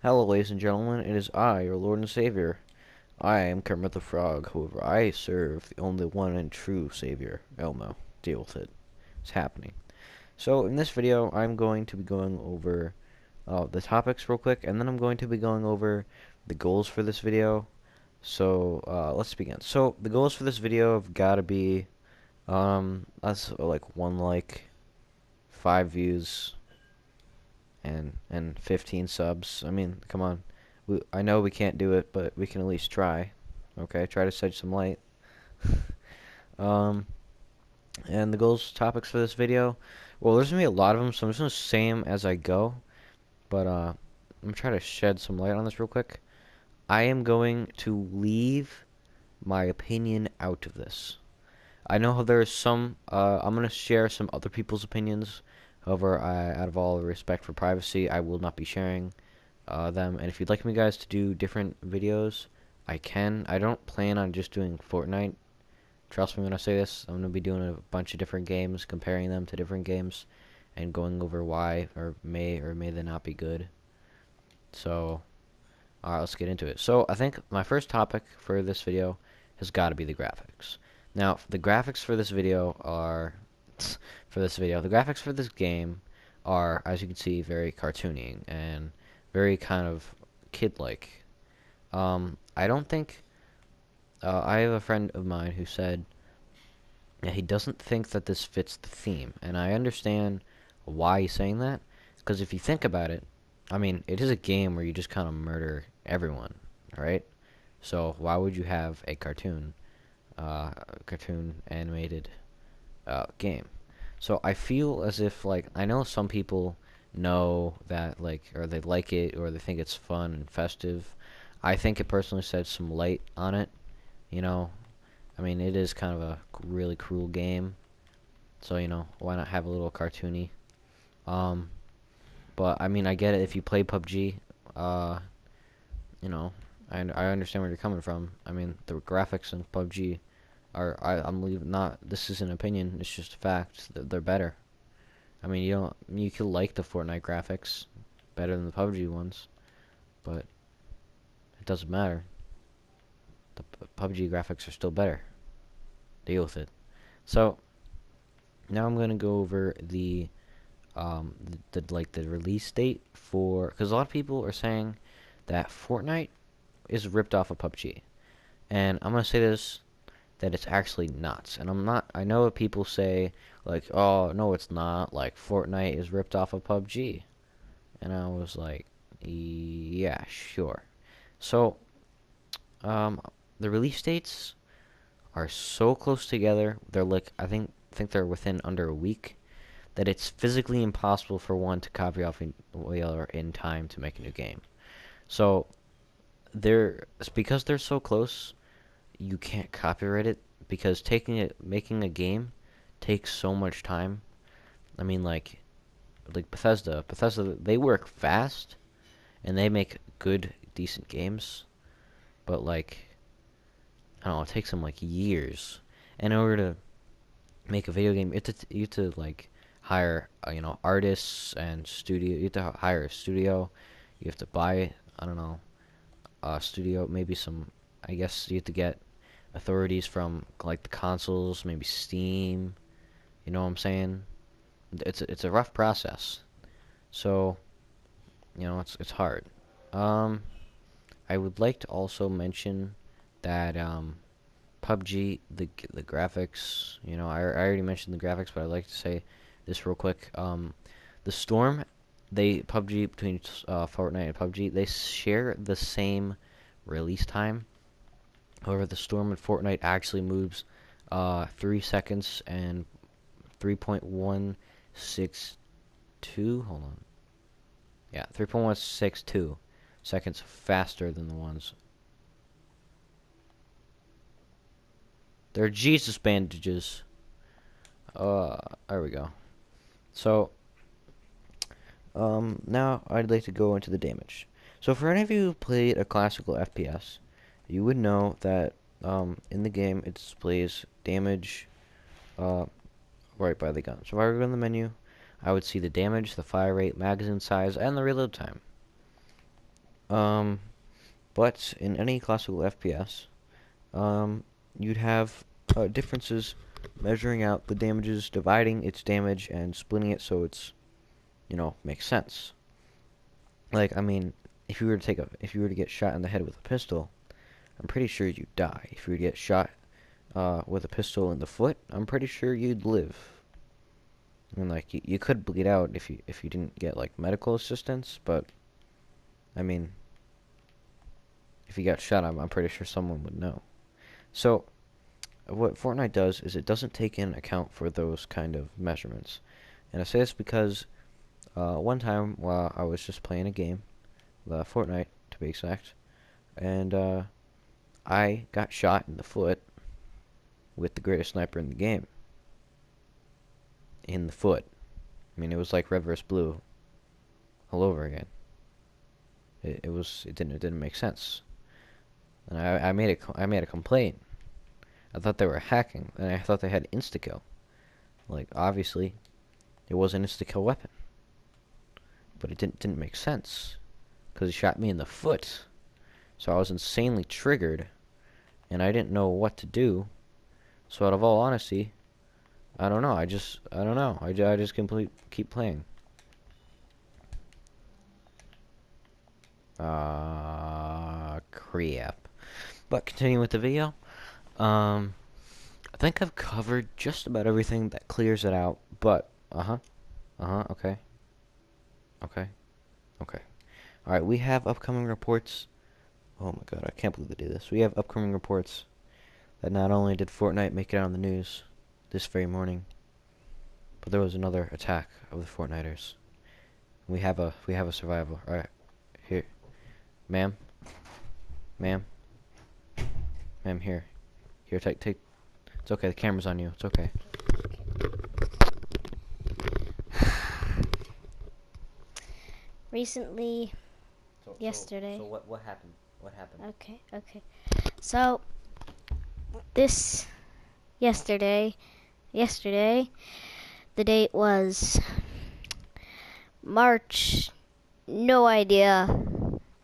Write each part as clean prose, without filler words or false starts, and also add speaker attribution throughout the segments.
Speaker 1: Hello, ladies and gentlemen, it is I, your Lord and Savior. I am Kermit the Frog, however, I serve the only one and true Savior, Elmo. Deal with it. It's happening. So, in this video, I'm going to be going over the topics real quick, and then I'm going to be going over the goals for this video. So, let's begin. So, the goals for this video have got to be, that's like 1 like, 5 views, and 15 subs. I mean, come on. I know we can't do it, but we can at least try. Okay, try to shed some light. Um, and the goals topics for this video. Well, there's gonna be a lot of them, so I'm just gonna say them as I go. But I'm gonna try to shed some light on this real quick. I am going to leave my opinion out of this. I know there's some. I'm gonna share some other people's opinions. However, out of all respect for privacy, I will not be sharing them. And if you'd like me guys to do different videos, I can. I don't plan on just doing Fortnite. Trust me when I say this. I'm gonna be doing a bunch of different games, comparing them to different games, and going over why or may they not be good. So, alright, let's get into it. So, I think my first topic for this video has got to be the graphics. Now, the graphics for this video are the graphics for this game are, as you can see, very cartoony and very kind of kid-like. I don't think I have a friend of mine who said that he doesn't think that this fits the theme, and I understand why he's saying that. Because if you think about it, I mean, it is a game where you just kind of murder everyone, right? So why would you have a cartoon animated game? So I feel as if, like, I know some people know that, like, or they like it, or they think it's fun and festive. I think it personally sheds some light on it, you know. I mean, it is kind of a really cruel game, so, you know, why not have a little cartoony? Um, but, I mean, I get it if you play PUBG, you know, I understand where you're coming from. I mean, the graphics in PUBG I'm leaving, not, this is an opinion, it's just a fact, they're better. I mean, you could like the Fortnite graphics better than the PUBG ones, but it doesn't matter. The PUBG graphics are still better. Deal with it. So now I'm gonna go over the release date for, because a lot of people are saying that Fortnite is ripped off of PUBG, and I'm gonna say this, that it's actually not. And I'm not. I know people say, like, oh no, it's not. Like, Fortnite is ripped off of PUBG, and I was like, yeah, sure. So, um, the release dates are so close together. They're like, I think they're within under a week, that it's physically impossible for one to copy off the other in time to make a new game. So because they're so close, you can't copyright it, because making a game takes so much time. I mean, like Bethesda, they work fast and they make good, decent games, but, like, I don't know, it takes them like years. And in order to make a video game, you have to like hire artists and studio. You have to hire a studio. You have to buy, I don't know, a studio, maybe some. I guess you have to get authorities from, like, the consoles, maybe Steam. You know what I'm saying? It's a rough process. So, it's hard. Um, I would like to also mention that PUBG, the graphics. I already mentioned the graphics, but I'd like to say this real quick. The Storm, PUBG, between Fortnite and PUBG, they share the same release time. However, the Storm in Fortnite actually moves 3 seconds and 3.162. Hold on. Yeah, 3.162 seconds faster than the ones. They're Jesus bandages. There we go. So, now I'd like to go into the damage. So, for any of you who played a classical FPS, you would know that in the game it displays damage right by the gun. So if I were to go in the menu, I would see the damage, the fire rate, magazine size, and the reload time. Um, but in any classical FPS, you'd have differences measuring out the damages, dividing its damage, and splitting it so it's, makes sense. Like, I mean, if you were to get shot in the head with a pistol, I'm pretty sure you'd die. If you were to get shot with a pistol in the foot, I'm pretty sure you'd live. I mean, like, you could bleed out if you didn't get like medical assistance, but I mean, if you got shot, I'm pretty sure someone would know. So, what Fortnite does is it doesn't take in account for those kind of measurements. And I say this because one time while I was just playing a game, Fortnite to be exact, and I got shot in the foot with the greatest sniper in the game. In the foot. I mean, it was like red versus blue all over again. It didn't make sense. And I made a complaint. I thought they were hacking, and I thought they had insta-kill. Like, obviously, it was an insta-kill weapon. But it didn't make sense. Because he shot me in the foot. So I was insanely triggered, and I didn't know what to do. So out of all honesty, I don't know. I don't know. I just keep playing. Crap. But continuing with the video, I think I've covered just about everything that clears it out. But okay, okay. All right, we have upcoming reports. Oh my God, I can't believe they do this. We have upcoming reports that not only did Fortnite make it out on the news this very morning, but there was another attack of the Fortniters. We have a survivor. All right, here, ma'am, here, take. It's okay. The camera's on you. It's okay.
Speaker 2: Recently, yesterday.
Speaker 1: So what happened? What happened?
Speaker 2: Okay. So yesterday, the date was March, no idea,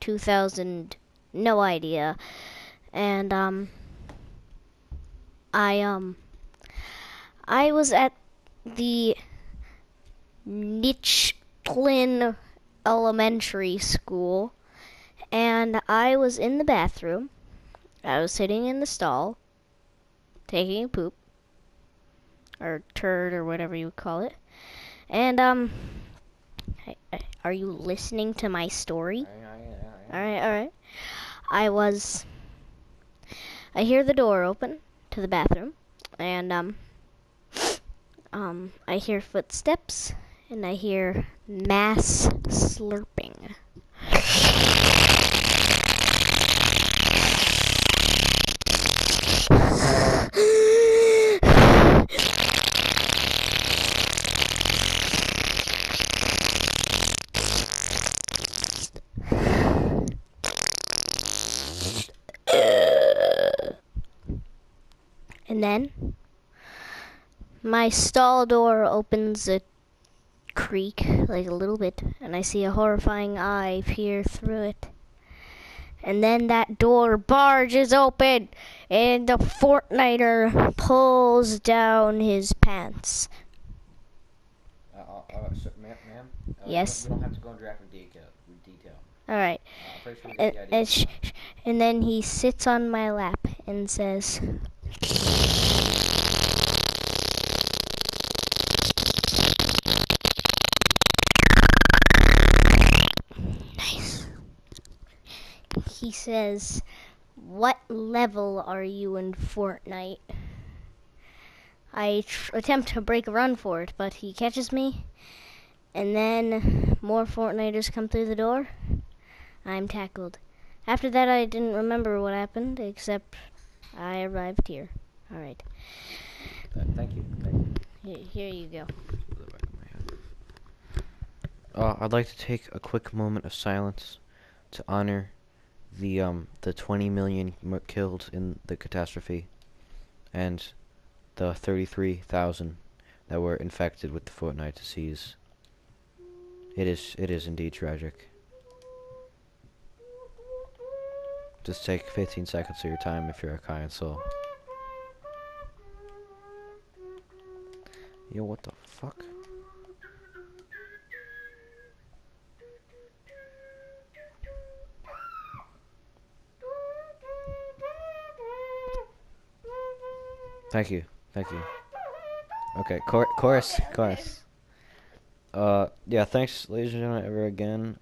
Speaker 2: 2000, no idea, and I was at the Nichlin Elementary School, and I was in the bathroom. I was sitting in the stall, taking a poop, or turd, or whatever you would call it. And are you listening to my story? All right. I hear the door open to the bathroom, and I hear footsteps, and I hear mass slurping. And then my stall door opens a creak, like a little bit, and I see a horrifying eye peer through it. And then that door barges open, and the Fortniter pulls down his pants.
Speaker 1: Ma'am?
Speaker 2: Yes?
Speaker 1: We don't have to go into graphic detail.
Speaker 2: Alright.
Speaker 1: I'm pretty sure we get the idea.
Speaker 2: And then he sits on my lap and says, nice. He says, "What level are you in Fortnite?" I attempt to break a run for it, but he catches me, and then more Fortniters come through the door. I'm tackled. After that, I didn't remember what happened, except I arrived here. All right.
Speaker 1: Thank you.
Speaker 2: Here you go.
Speaker 1: I'd like to take a quick moment of silence to honor the 20 million killed in the catastrophe, and the 33,000 that were infected with the Fortnite disease. It is indeed tragic. Just take 15 seconds of your time if you're a kind soul. Yo, what the fuck? Thank you. Thank you. Okay, chorus. Yeah, thanks, ladies and gentlemen, ever again.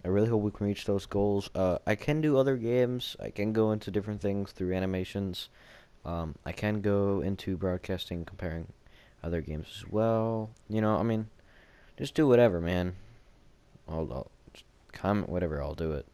Speaker 1: I really hope we can reach those goals. I can do other games. I can go into different things through animations. I can go into broadcasting, comparing other games as well. You know, I mean, just do whatever, man. I'll just comment whatever. I'll do it.